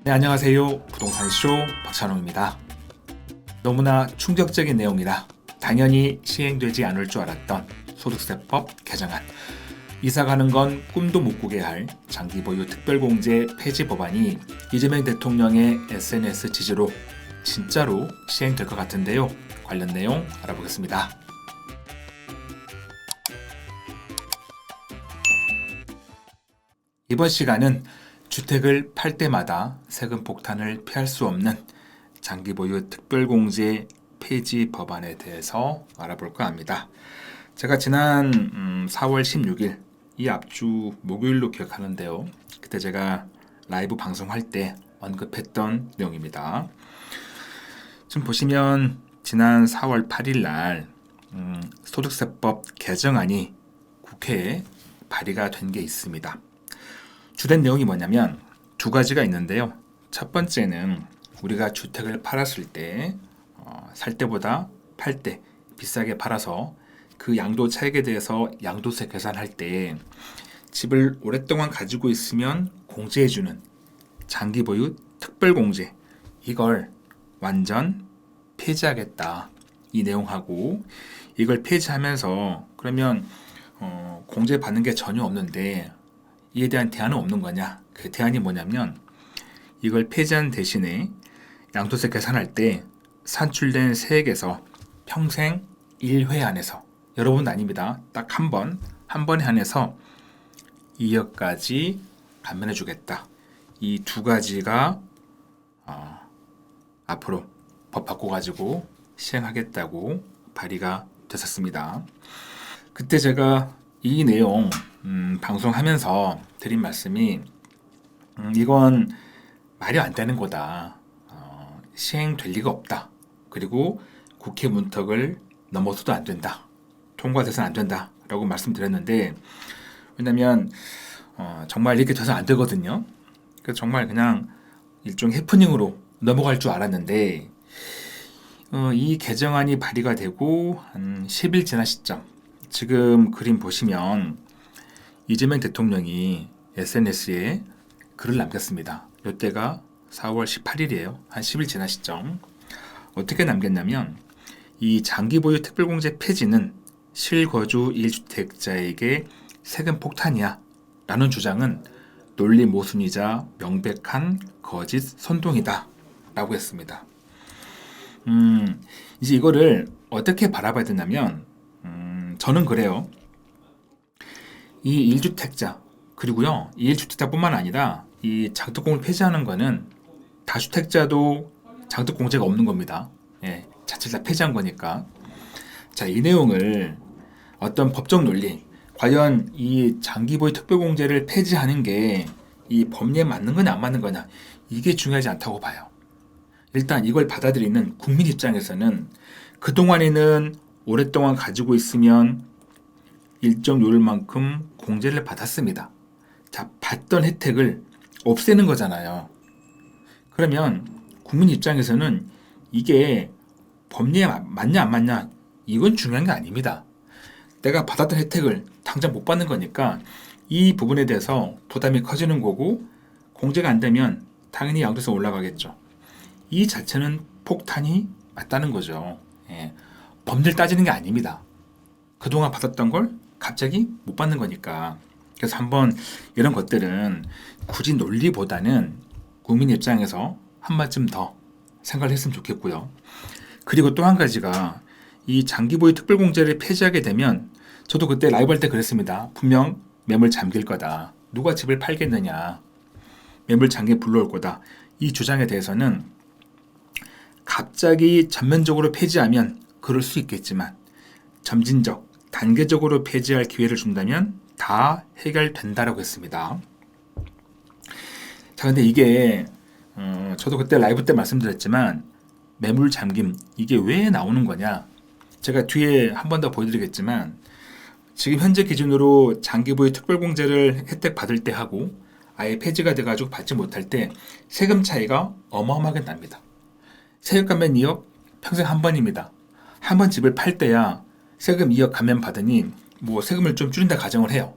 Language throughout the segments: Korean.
네, 안녕하세요. 부동산쇼 박찬호입니다. 너무나 충격적인 내용이라 당연히 시행되지 않을 줄 알았던 소득세법 개정안. 이사 가는 건 꿈도 못 꾸게 할 장기 보유 특별공제 폐지 법안이 이재명 대통령의 SNS 지지로 진짜로 시행될 것 같은데요. 관련 내용 알아보겠습니다. 이번 시간은 주택을 팔 때마다 세금 폭탄을 피할 수 없는 장기 보유 특별공제 폐지 법안에 대해서 알아볼까 합니다. 제가 지난 4월 16일 이 앞주 목요일로 기억하는데요. 그때 제가 라이브 방송할 때 언급했던 내용입니다. 지금 보시면 지난 4월 8일 날 소득세법 개정안이 국회에 발의가 된 게 있습니다. 주된 내용이 뭐냐면 두 가지가 있는데요. 첫 번째는 우리가 주택을 팔았을 때 살 때보다 팔 때 비싸게 팔아서 그 양도 차익에 대해서 양도세 계산할 때 집을 오랫동안 가지고 있으면 공제해주는 장기 보유 특별공제, 이걸 완전 폐지하겠다. 이 내용하고 이걸 폐지하면서 그러면 공제 받는 게 전혀 없는데 이에 대한 대안은 없는 거냐? 그 대안이 뭐냐면 이걸 폐지한 대신에 양도세 계산할 때 산출된 세액에서 평생 1회 안에서, 여러분 아닙니다. 딱 한 번에 한해서 2억까지 감면해 주겠다. 이 두 가지가 앞으로 법 바꿔가지고 시행하겠다고 발의가 됐었습니다. 그때 제가 이 내용 방송하면서 드린 말씀이 이건 말이 안 되는 거다. 시행될 리가 없다. 그리고 국회 문턱을 넘어서도 안 된다. 통과돼서는 안 된다. 라고 말씀드렸는데 왜냐면 정말 이렇게 돼서 안 되거든요. 그래서 정말 그냥 일종의 해프닝으로 넘어갈 줄 알았는데 이 개정안이 발의가 되고 한 10일 지난 시점, 지금 그림 보시면 이재명 대통령이 SNS에 글을 남겼습니다. 이때가 4월 18일이에요. 한 10일 지난 시점. 어떻게 남겼냐면 이 장기 보유 특별공제 폐지는 실거주 1주택자에게 세금 폭탄이야 라는 주장은 논리 모순이자 명백한 거짓 선동이다 라고 했습니다. 이제 이거를 어떻게 바라봐야 되냐면 저는 그래요. 이 1주택자, 그리고요, 이 1주택자뿐만 아니라 이 장특공을 폐지하는 거는 다주택자도 장특공제가 없는 겁니다. 예, 자체를 다 폐지한 거니까. 자, 이 내용을 어떤 법적 논리, 과연 이 장기보유 특별공제를 폐지하는 게 이 법리에 맞는 거냐 안 맞는 거냐, 이게 중요하지 않다고 봐요. 일단 이걸 받아들이는 국민 입장에서는 그동안에는 오랫동안 가지고 있으면 일정 요율만큼 공제를 받았습니다. 자, 받던 혜택을 없애는 거잖아요. 그러면 국민 입장에서는 이게 법리에 맞냐 안 맞냐, 이건 중요한 게 아닙니다. 내가 받았던 혜택을 당장 못 받는 거니까 이 부분에 대해서 부담이 커지는 거고, 공제가 안 되면 당연히 양도세 올라가겠죠. 이 자체는 폭탄이 맞다는 거죠. 예, 법리를 따지는 게 아닙니다. 그동안 받았던 걸 갑자기 못 받는 거니까. 그래서 한번 이런 것들은 굳이 논리보다는 국민 입장에서 한 번쯤 더 생각을 했으면 좋겠고요. 그리고 또 한 가지가 이 장기보유 특별공제를 폐지하게 되면, 저도 그때 라이브 할 때 그랬습니다. 분명 매물 잠길 거다. 누가 집을 팔겠느냐. 매물 잠겨 불러올 거다. 이 주장에 대해서는 갑자기 전면적으로 폐지하면 그럴 수 있겠지만 점진적, 단계적으로 폐지할 기회를 준다면 다 해결된다라고 했습니다. 자, 근데 이게 저도 그때 라이브 때 말씀드렸지만 매물 잠김, 이게 왜 나오는 거냐? 제가 뒤에 한 번 더 보여드리겠지만 지금 현재 기준으로 장기보유 특별공제를 혜택 받을 때 하고 아예 폐지가 돼가지고 받지 못할 때 세금 차이가 어마어마하게 납니다. 세액 감면 2억 평생 한 번입니다. 한 번 집을 팔 때야 세금 2억 감면 받으니 뭐 세금을 좀 줄인다 가정을 해요.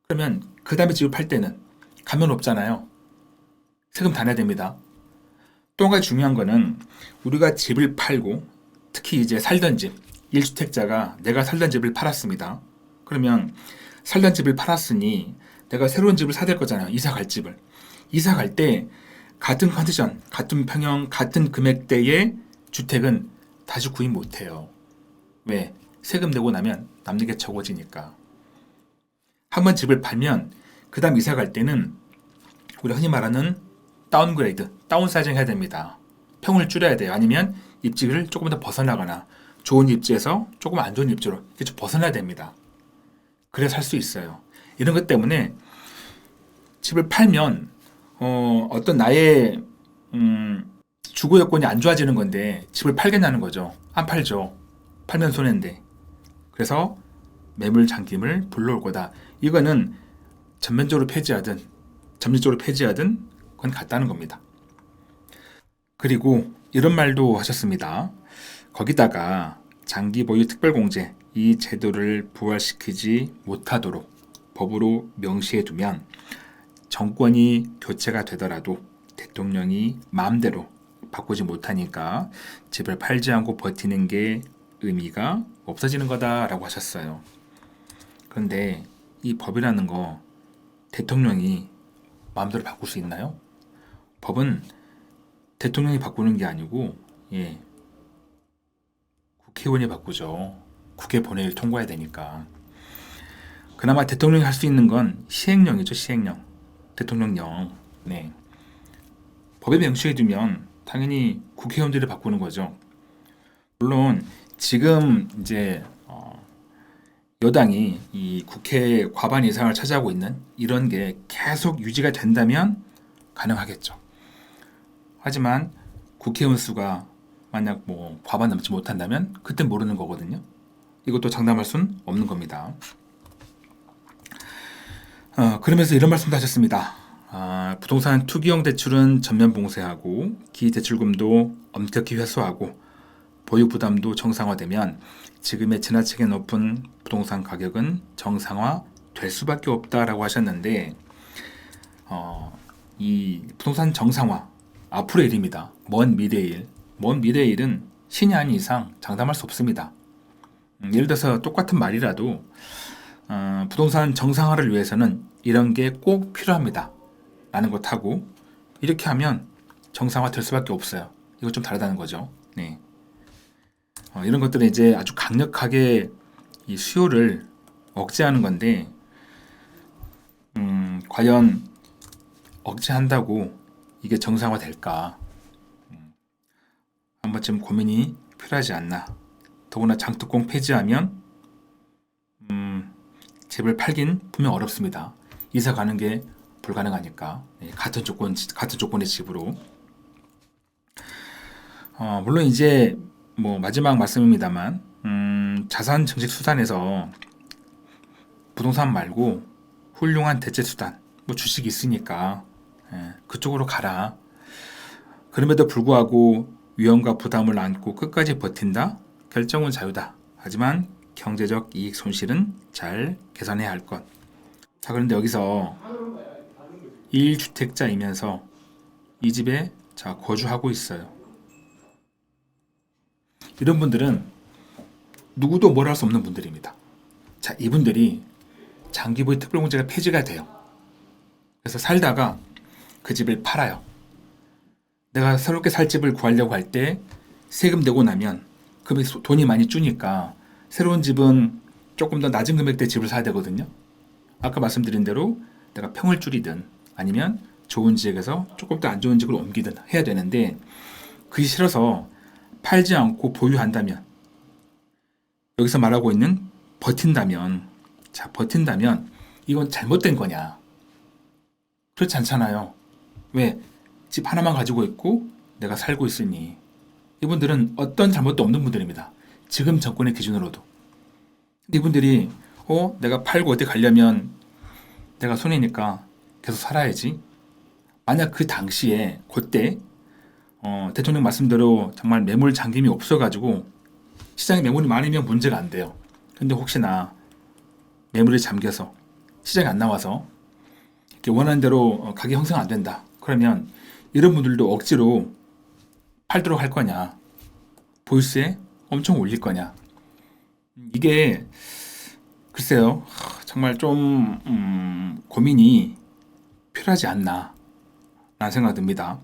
그러면 그 다음에 집을 팔 때는 감면 없잖아요. 세금 다 내야 됩니다. 또 한 가지 중요한 거는 우리가 집을 팔고 특히 이제 살던 집, 1주택자가 내가 살던 집을 팔았습니다. 그러면 살던 집을 팔았으니 내가 새로운 집을 사야 될 거잖아요. 이사 갈 집을. 이사 갈 때 같은 컨디션, 같은 평형, 같은 금액대의 주택은 다시 구입 못 해요. 왜? 세금 내고 나면 남는 게 적어지니까. 한번 집을 팔면 그 다음 이사 갈 때는 우리 흔히 말하는 다운그레이드, 다운사이징 해야 됩니다. 평을 줄여야 돼요. 아니면 입지를 조금 더 벗어나거나 좋은 입지에서 조금 안 좋은 입지로 이렇게 좀 벗어나야 됩니다. 그래야 살 수 있어요. 이런 것 때문에 집을 팔면 어떤 나의 주거 여건이 안 좋아지는 건데 집을 팔겠냐는 거죠. 안 팔죠. 팔면 손해인데. 그래서 매물 잠김을 불러올 거다. 이거는 전면적으로 폐지하든 점진적으로 폐지하든 그건 같다는 겁니다. 그리고 이런 말도 하셨습니다. 거기다가 장기 보유 특별공제 이 제도를 부활시키지 못하도록 법으로 명시해 두면 정권이 교체가 되더라도 대통령이 마음대로 바꾸지 못하니까 집을 팔지 않고 버티는 게 의미가 없어지는 거다라고 하셨어요. 그런데 이 법이라는 거 대통령이 마음대로 바꿀 수 있나요? 법은 대통령이 바꾸는 게 아니고 국회의원이 바꾸죠. 국회 본회의를 통과해야 되니까. 그나마 대통령이 할 수 있는 건 시행령이죠. 시행령. 대통령령. 네. 법에 명시해 두면 당연히 국회의원들이 바꾸는 거죠. 물론 지금 이제 여당이 이 국회 과반 이상을 차지하고 있는 이런 게 계속 유지가 된다면 가능하겠죠. 하지만 국회의원 수가 만약 뭐 과반 넘지 못한다면 그때 모르는 거거든요. 이것도 장담할 순 없는 겁니다. 그러면서 이런 말씀도 하셨습니다. 부동산 투기용 대출은 전면 봉쇄하고 기대출금도 엄격히 회수하고 보유 부담도 정상화되면 지금의 지나치게 높은 부동산 가격은 정상화 될 수밖에 없다라고 하셨는데 이 부동산 정상화 앞으로의 일입니다. 먼 미래의 일. 먼 미래의 일은 신이 아닌 이상 장담할 수 없습니다. 예를 들어서 똑같은 말이라도 부동산 정상화를 위해서는 이런 게 꼭 필요합니다. 라는 것하고 이렇게 하면 정상화 될 수밖에 없어요. 이거 좀 다르다는 거죠. 네. 이런 것들은 이제 아주 강력하게 이 수요를 억제하는 건데 과연 억제한다고 이게 정상화 될까? 한 번쯤 고민이 필요하지 않나. 더구나 장특공 폐지하면 집을 팔긴 분명 어렵습니다. 이사 가는 게 불가능하니까. 같은 조건의 집으로. 물론 이제 뭐 마지막 말씀입니다만 자산 증식 수단에서 부동산 말고 훌륭한 대체 수단, 뭐 주식이 있으니까 그쪽으로 가라. 그럼에도 불구하고 위험과 부담을 안고 끝까지 버틴다? 결정은 자유다. 하지만 경제적 이익 손실은 잘 계산해야 할 것. 자, 그런데 여기서 1주택자이면서 이 집에 거주하고 있어요. 이런 분들은 누구도 뭘 할 수 없는 분들입니다. 자, 이분들이 장기보유 특별공제가 폐지가 돼요. 그래서 살다가 그 집을 팔아요. 내가 새롭게 살 집을 구하려고 할 때 세금 내고 나면 돈이 많이 주니까 새로운 집은 조금 더 낮은 금액대 집을 사야 되거든요. 아까 말씀드린 대로 내가 평을 줄이든 아니면 좋은 지역에서 조금 더 안 좋은 집으로 옮기든 해야 되는데 그게 싫어서 팔지 않고 보유한다면 여기서 말하고 있는 버틴다면 이건 잘못된 거냐? 그렇지 않잖아요. 왜? 집 하나만 가지고 있고 내가 살고 있으니 이분들은 어떤 잘못도 없는 분들입니다. 지금 정권의 기준으로도. 이분들이 내가 팔고 어디 가려면 내가 손해니까 계속 살아야지. 만약 그 당시에 그때 대통령 말씀대로 정말 매물 잠김이 없어가지고 시장에 매물이 많으면 문제가 안 돼요. 근데 혹시나 매물이 잠겨서 시장에 안 나와서 이렇게 원하는 대로 가격 형성 안 된다. 그러면 이런 분들도 억지로 팔도록 할 거냐, 보유세 엄청 올릴 거냐. 이게 글쎄요, 정말 좀 고민이 필요하지 않나 라는 생각이 듭니다.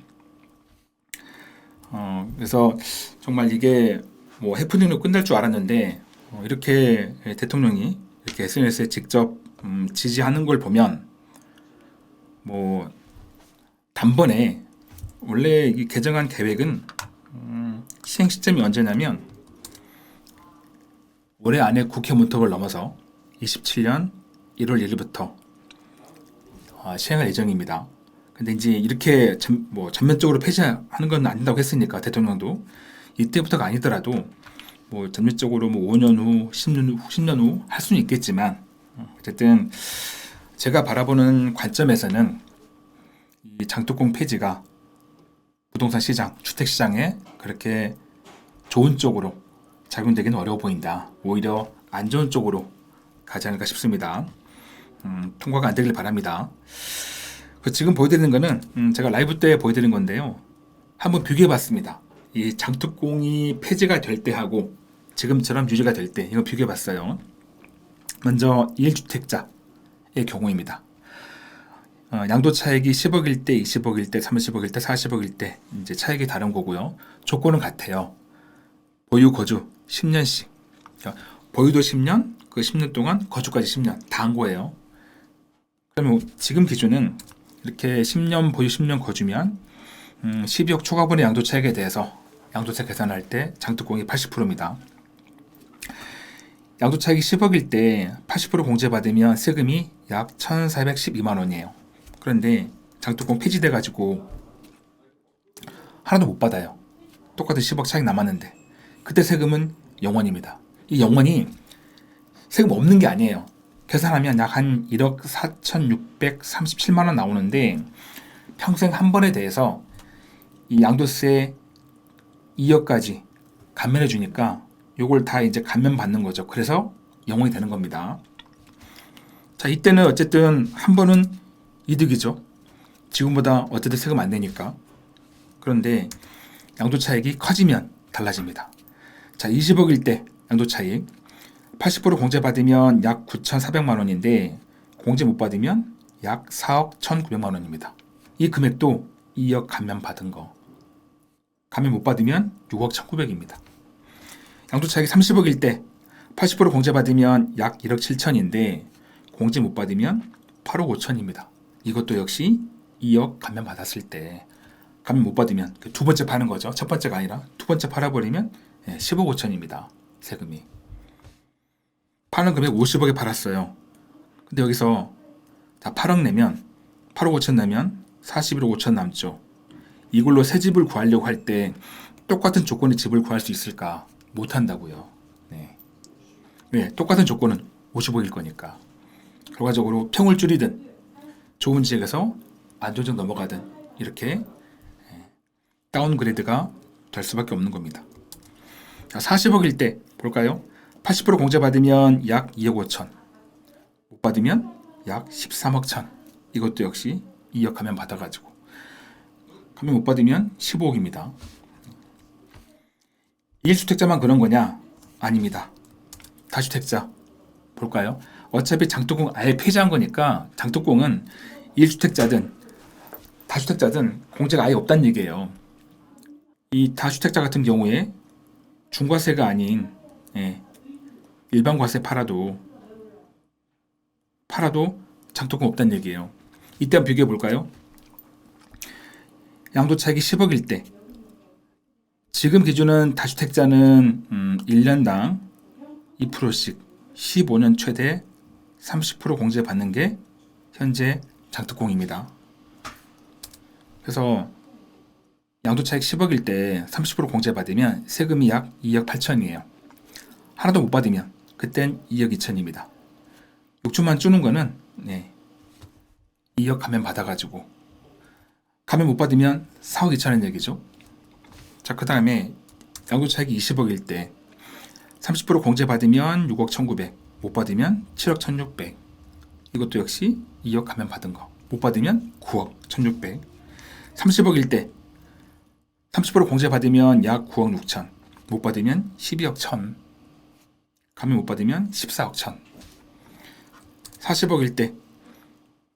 그래서 정말 이게 뭐 해프닝으로 끝날 줄 알았는데 이렇게 대통령이 이렇게 SNS에 직접 지지하는 걸 보면 뭐 단번에 원래 이 개정안 계획은 시행 시점이 언제냐면 올해 안에 국회 문턱을 넘어서 27년 1월 1일부터 시행할 예정입니다. 근데 이제 이렇게 전면적으로 폐지하는 건 안 된다고 했으니까 대통령도 이때부터가 아니더라도 뭐 전면적으로 뭐 5년 후, 10년 후 할 수는 있겠지만 어쨌든 제가 바라보는 관점에서는 이 장독공 폐지가 부동산 시장, 주택 시장에 그렇게 좋은 쪽으로 작용되기는 어려워 보인다. 오히려 안 좋은 쪽으로 가지 않을까 싶습니다. 통과가 안 되길 바랍니다. 지금 보여드리는 거는 제가 라이브 때 보여드린 건데요. 한번 비교해봤습니다. 이 장특공이 폐지가 될 때하고 지금처럼 유지가 될 때 이거 비교해봤어요. 먼저 1주택자의 경우입니다. 양도 차익이 10억일 때, 20억일 때, 30억일 때, 40억일 때 이제 차익이 다른 거고요. 조건은 같아요. 보유 거주 10년씩. 보유도 10년, 그 10년 동안 거주까지 10년 다 한 거예요. 그러면 지금 기준은 이렇게 10년 보유 10년 거주면 12억 초과분의 양도 차익에 대해서 양도세 계산할 때 장특공이 80%입니다. 양도 차익이 10억일 때 80% 공제받으면 세금이 약 1,412만 원이에요. 그런데 장특공 폐지돼 가지고 하나도 못 받아요. 똑같은 10억 차익 남았는데 그때 세금은 0원입니다. 이 0원이 세금 없는 게 아니에요. 계산하면 약 한 1억 4,637만 원 나오는데 평생 한 번에 대해서 이 양도세 2억까지 감면해 주니까 요걸 다 이제 감면 받는 거죠. 그래서 0원이 되는 겁니다. 자, 이때는 어쨌든 한 번은 이득이죠. 지금보다 어쨌든 세금 안 내니까. 그런데 양도 차익이 커지면 달라집니다. 자, 20억일 때 양도 차익 80% 공제 받으면 약 9,400만 원인데 공제 못 받으면 약 4억 1,900만 원입니다. 이 금액도 2억 감면 받은 거. 감면 못 받으면 6억 1,900입니다. 양도 차익이 30억일 때 80% 공제 받으면 약 1억 7천인데 공제 못 받으면 8억 5천입니다. 이것도 역시 2억 감면 받았을 때 감면 못 받으면 두 번째 파는 거죠. 첫 번째가 아니라 두 번째 팔아버리면 10억 5천입니다. 세금이. 파는 금액 50억에 팔았어요. 근데 여기서 다 8억 내면 8억 5천 내면 41억 5천 남죠. 이걸로 새 집을 구하려고 할 때 똑같은 조건의 집을 구할 수 있을까? 못한다고요. 네. 왜? 똑같은 조건은 50억일 거니까. 결과적으로 평을 줄이든 좋은 지역에서 안정적 넘어가든 이렇게 다운그레이드가 될 수밖에 없는 겁니다. 자, 40억일 때 볼까요? 80% 공제 받으면 약 2억 5천, 못 받으면 약 13억 천. 이것도 역시 2억 감면 받아가지고 감면 못 받으면 15억입니다. 1주택자만 그런 거냐? 아닙니다. 다주택자 볼까요? 어차피 장특공 아예 폐지한 거니까 장특공은 1주택자든 다주택자든 공제가 아예 없다는 얘기예요. 이 다주택자 같은 경우에 중과세가 아닌 일반 과세 팔아도 장특공 없다는 얘기예요. 이때 한번 비교해 볼까요? 양도 차익이 10억일 때 지금 기준은 다주택자는 1년당 2%씩 15년 최대 30% 공제 받는 게 현재 장특공입니다. 그래서 양도 차익 10억일 때 30% 공제 받으면 세금이 약 2억 8천이에요. 하나도 못 받으면 그땐 2억 2천입니다. 6천만 주는 거는 2억 감면 받아가지고 감면 못 받으면 4억 2천인 얘기죠. 자, 그 다음에 양도 차익이 20억일 때 30% 공제 받으면 6억 1,900, 못 받으면 7억 1,600. 이것도 역시 2억 감면 받은 거. 못 받으면 9억 1,600. 30억일 때 30% 공제 받으면 약 9억 6천, 못 받으면 12억 1천, 가면 못 받으면 14억 1천. 40억일 때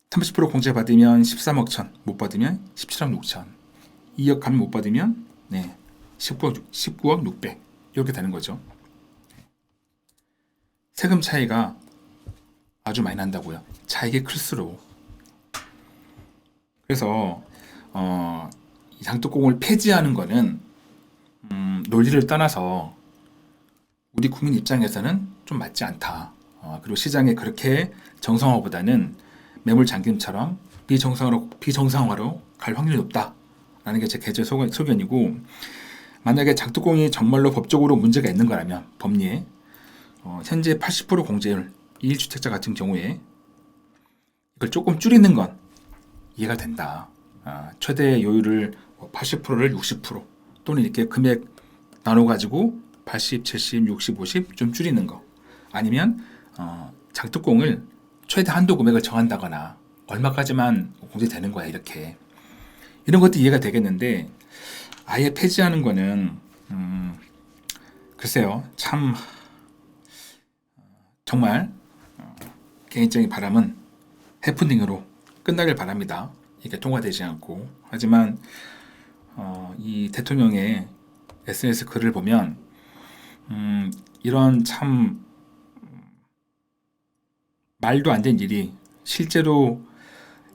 30% 공제 받으면 13억 천, 못 받으면 17억 6천, 2억 가면 못 받으면 19억 6백 이렇게 되는 거죠. 세금 차이가 아주 많이 난다고요. 차익이 클수록. 그래서 이 장독공을 폐지하는 거는 논리를 떠나서 우리 국민 입장에서는 좀 맞지 않다. 그리고 시장에 그렇게 정상화보다는 매물 잠김처럼 비정상화로 갈 확률이 높다라는 게 제 개인적 소견이고, 만약에 장독공이 정말로 법적으로 문제가 있는 거라면 법리에 현재 80% 공제율 2일주택자 같은 경우에 이걸 조금 줄이는 건 이해가 된다. 최대 요율을 80%를 60% 또는 이렇게 금액 나눠가지고 80, 70, 60, 50 좀 줄이는 거, 아니면 장독공을 최대 한도 금액을 정한다거나 얼마까지만 공제되는 거야 이렇게, 이런 것도 이해가 되겠는데 아예 폐지하는 거는 글쎄요, 참 정말 개인적인 바람은 해프닝으로 끝나길 바랍니다. 이게 통과되지 않고. 하지만 이 대통령의 SNS 글을 보면 이런 참 말도 안 되는 일이 실제로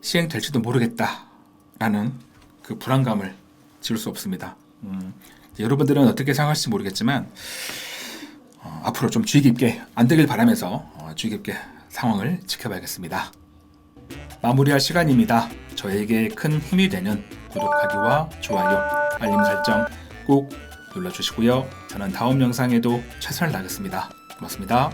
시행될지도 모르겠다라는 그 불안감을 지울 수 없습니다. 여러분들은 어떻게 생각할지 모르겠지만 앞으로 좀 주의 깊게 안 되길 바라면서 주의 깊게 상황을 지켜봐야겠습니다. 마무리할 시간입니다. 저에게 큰 힘이 되는 구독하기와 좋아요, 알림 설정 꼭 눌러주시고요. 저는 다음 영상에도 최선을 다하겠습니다. 고맙습니다.